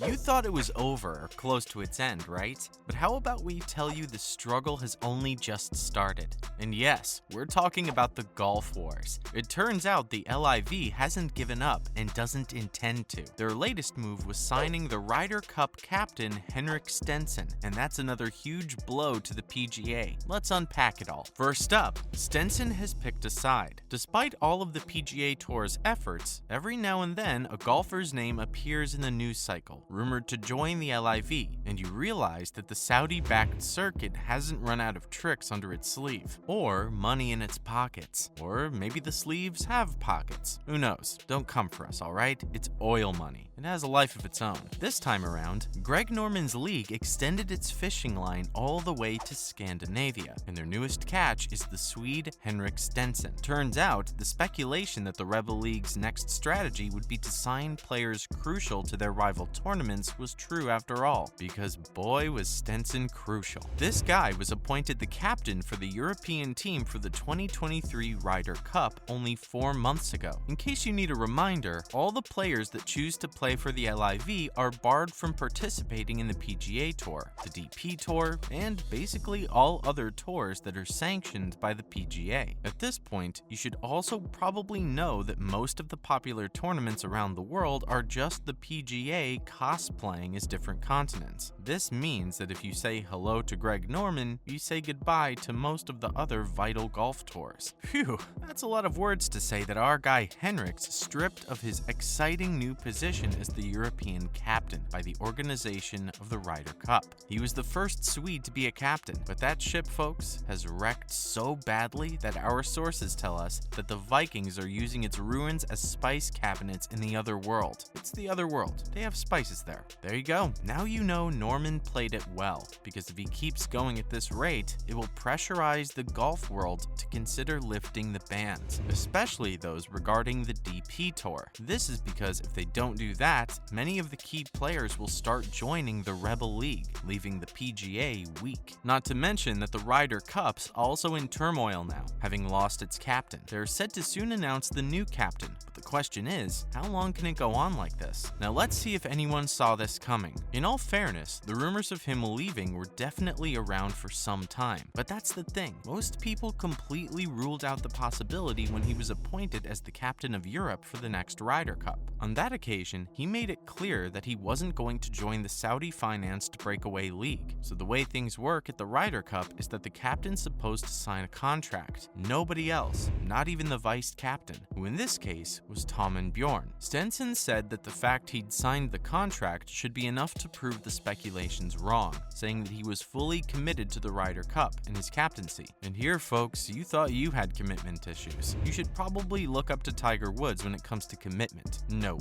You thought it was over or close to its end, right? But how about we tell you the struggle has only just started? And yes, we're talking about the Golf Wars. It turns out the LIV hasn't given up and doesn't intend to. Their latest move was signing the Ryder Cup captain Henrik Stenson, and that's another huge blow to the PGA. Let's unpack it all. First up, Stenson has picked a side. Despite all of the PGA Tour's efforts, every now and then a golfer's name appears in the news cycle, rumored to join the LIV, and you realize that the Saudi-backed circuit hasn't run out of tricks under its sleeve, or money in its pockets, or maybe the sleeves have pockets. Who knows? Don't come for us, alright? It's oil money. It has a life of its own. This time around, Greg Norman's league extended its fishing line all the way to Scandinavia, and their newest catch is the Swede Henrik Stenson. Turns out, the speculation that the Rebel League's next strategy would be to sign players crucial to their rival tournaments was true after all, because boy was Stenson crucial. This guy was appointed the captain for the European team for the 2023 Ryder Cup only 4 months ago. In case you need a reminder, all the players that choose to play for the LIV are barred from participating in the PGA Tour, the DP Tour, and basically all other tours that are sanctioned by the PGA. At this point, you should also probably know that most of the popular tournaments around the world are just the PGA cosplaying as different continents. This means that if you say hello to Greg Norman, you say goodbye to most of the other vital golf tours. Phew, that's a lot of words to say that our guy Henrik's stripped of his exciting new position as the European captain by the organization of the Ryder Cup. He was the first Swede to be a captain, but that ship, folks, has wrecked so badly that our sources tell us that the Vikings are using its ruins as spice cabinets in the other world. It's the other world. They have spices there. There you go. Now you know Norman played it well, because if he keeps going at this rate, it will pressurize the golf world to consider lifting the bans, especially those regarding the DP Tour. This is because if they don't do that, many of the key players will start joining the Rebel League, leaving the PGA weak. Not to mention that the Ryder Cup's also in turmoil now, having lost its captain. They're said to soon announce the new captain, but the question is, how long can it go on like this? Now let's see if anyone saw this coming. In all fairness, the rumors of him leaving were definitely around for some time, but that's the thing. Most people completely ruled out the possibility when he was appointed as the captain of Europe for the next Ryder Cup. On that occasion, he made it clear that he wasn't going to join the Saudi-financed breakaway league. So the way things work at the Ryder Cup is that the captain's supposed to sign a contract. Nobody else, not even the vice captain, who in this case was Tom and Bjorn. Stenson said that the fact he'd signed the contract should be enough to prove the speculations wrong, saying that he was fully committed to the Ryder Cup and his captaincy. And here, folks, you thought you had commitment issues. You should probably look up to Tiger Woods when it comes to commitment. No,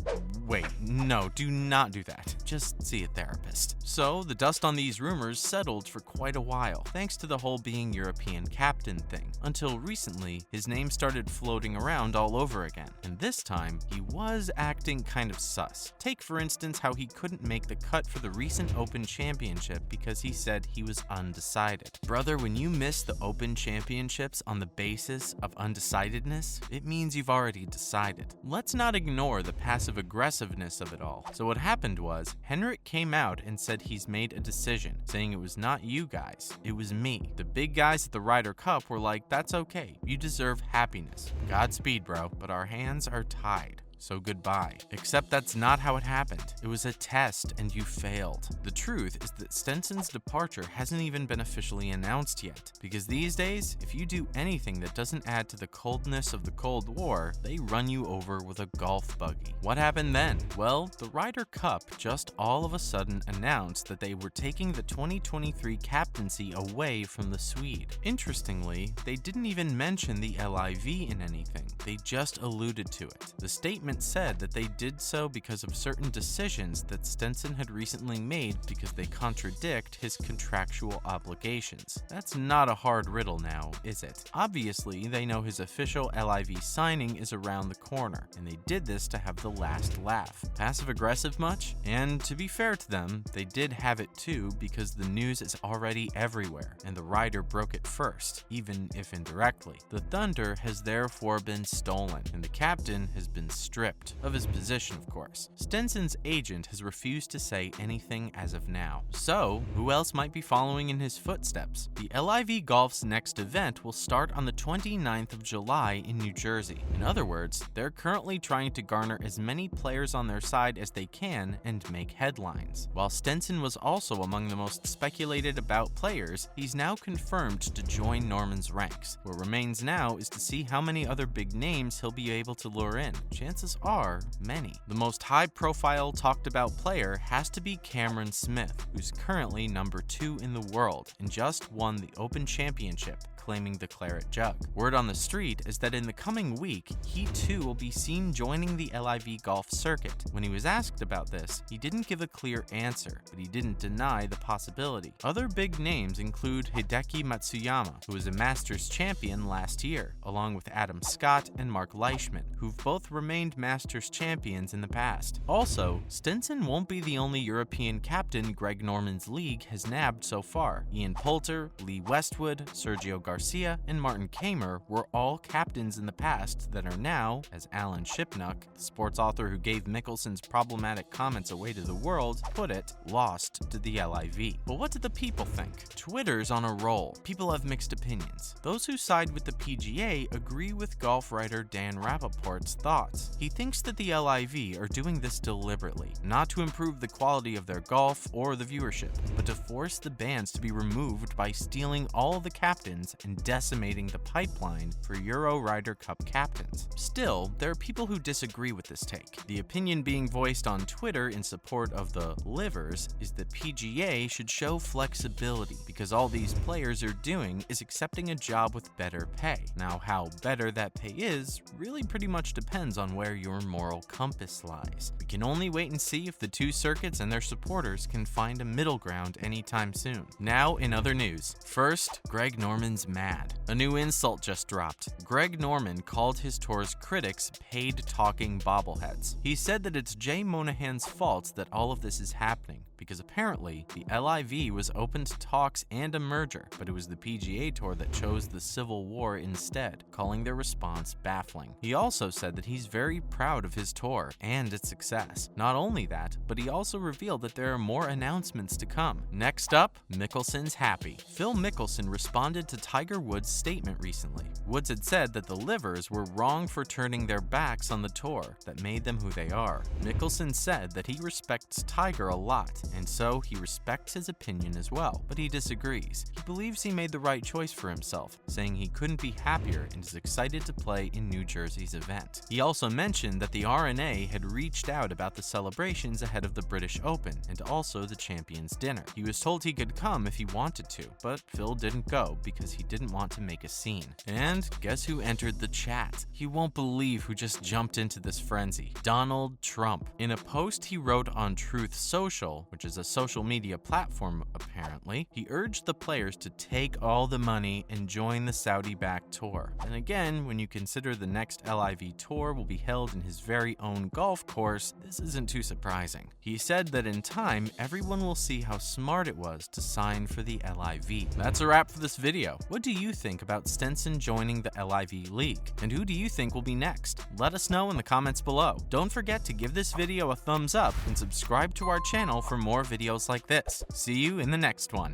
wait, no, do not do that. Just see a therapist. So, the dust on these rumors settled for quite a while, thanks to the whole being European captain thing. Until recently, his name started floating around all over again. And this time, he was acting kind of sus. Take, for instance, how he couldn't make the cut for the recent Open Championship because he said he was undecided. Brother, when you miss the Open Championships on the basis of undecidedness, it means you've already decided. Let's not ignore the passive aggressiveness of it all. So what happened was, Henrik came out and said he's made a decision, saying it was not you guys, it was me. The big guys at the Ryder Cup were like, that's okay, you deserve happiness. Godspeed, bro, but our hands are tied. So goodbye. Except that's not how it happened. It was a test and you failed. The truth is that Stenson's departure hasn't even been officially announced yet, because these days, if you do anything that doesn't add to the coldness of the Cold War, they run you over with a golf buggy. What happened then? Well, the Ryder Cup just all of a sudden announced that they were taking the 2023 captaincy away from the Swede. Interestingly, they didn't even mention the LIV in anything. They just alluded to it. The statement said that they did so because of certain decisions that Stenson had recently made because they contradict his contractual obligations. That's not a hard riddle now, is it? Obviously, they know his official LIV signing is around the corner, and they did this to have the last laugh. Passive-aggressive much? And to be fair to them, they did have it too because the news is already everywhere, and the Ryder broke it first, even if indirectly. The thunder has therefore been stolen, and the captain has been stripped stripped of his position, of course. Stenson's agent has refused to say anything as of now. So, who else might be following in his footsteps? The LIV Golf's next event will start on the 29th of July in New Jersey. In other words, they're currently trying to garner as many players on their side as they can and make headlines. While Stenson was also among the most speculated about players, he's now confirmed to join Norman's ranks. What remains now is to see how many other big names he'll be able to lure in. Chances are many. The most high-profile, talked-about player has to be Cameron Smith, who's currently number 2 in the world and just won the Open Championship, claiming the claret jug. Word on the street is that in the coming week, he too will be seen joining the LIV Golf circuit. When he was asked about this, he didn't give a clear answer, but he didn't deny the possibility. Other big names include Hideki Matsuyama, who was a Masters champion last year, along with Adam Scott and Mark Leishman, who've both remained Masters champions in the past. Also, Stenson won't be the only European captain Greg Norman's league has nabbed so far. Ian Poulter, Lee Westwood, Sergio Garcia, and Martin Kamer were all captains in the past that are now, as Alan Shipnuck, the sports author who gave Mickelson's problematic comments away to the world, put it, lost to the LIV. But what do the people think? Twitter's on a roll. People have mixed opinions. Those who side with the PGA agree with golf writer Dan Rappaport's thoughts. He thinks that the LIV are doing this deliberately, not to improve the quality of their golf or the viewership, but to force the bans to be removed by stealing all of the captains and decimating the pipeline for Euro Ryder Cup captains. Still, there are people who disagree with this take. The opinion being voiced on Twitter in support of the livers is that PGA should show flexibility because all these players are doing is accepting a job with better pay. Now, how better that pay is really pretty much depends on where your moral compass lies. We can only wait and see if the two circuits and their supporters can find a middle ground anytime soon. Now, in other news. First, Greg Norman's mad. A new insult just dropped. Greg Norman called his tour's critics paid talking bobbleheads. He said that it's Jay Monahan's fault that all of this is happening, because apparently the LIV was open to talks and a merger, but it was the PGA Tour that chose the civil war instead, calling their response baffling. He also said that he's very proud of his tour and its success. Not only that, but he also revealed that there are more announcements to come. Next up, Mickelson's happy. Phil Mickelson responded to Tiger Woods' statement recently. Woods had said that the livers were wrong for turning their backs on the tour that made them who they are. Mickelson said that he respects Tiger a lot, and so he respects his opinion as well, but he disagrees. He believes he made the right choice for himself, saying he couldn't be happier and is excited to play in New Jersey's event. He also mentioned that the R&A had reached out about the celebrations ahead of the British Open and also the Champions Dinner. He was told he could come if he wanted to, but Phil didn't go because he didn't want to make a scene. And guess who entered the chat? You won't believe who just jumped into this frenzy. Donald Trump. In a post he wrote on Truth Social, which is a social media platform apparently, he urged the players to take all the money and join the Saudi-backed tour. And again, when you consider the next LIV tour will be held in his very own golf course, this isn't too surprising. He said that in time, everyone will see how smart it was to sign for the LIV. That's a wrap for this video. What do you think about Stenson joining the LIV League? And who do you think will be next? Let us know in the comments below. Don't forget to give this video a thumbs up and subscribe to our channel for more videos like this. See you in the next one.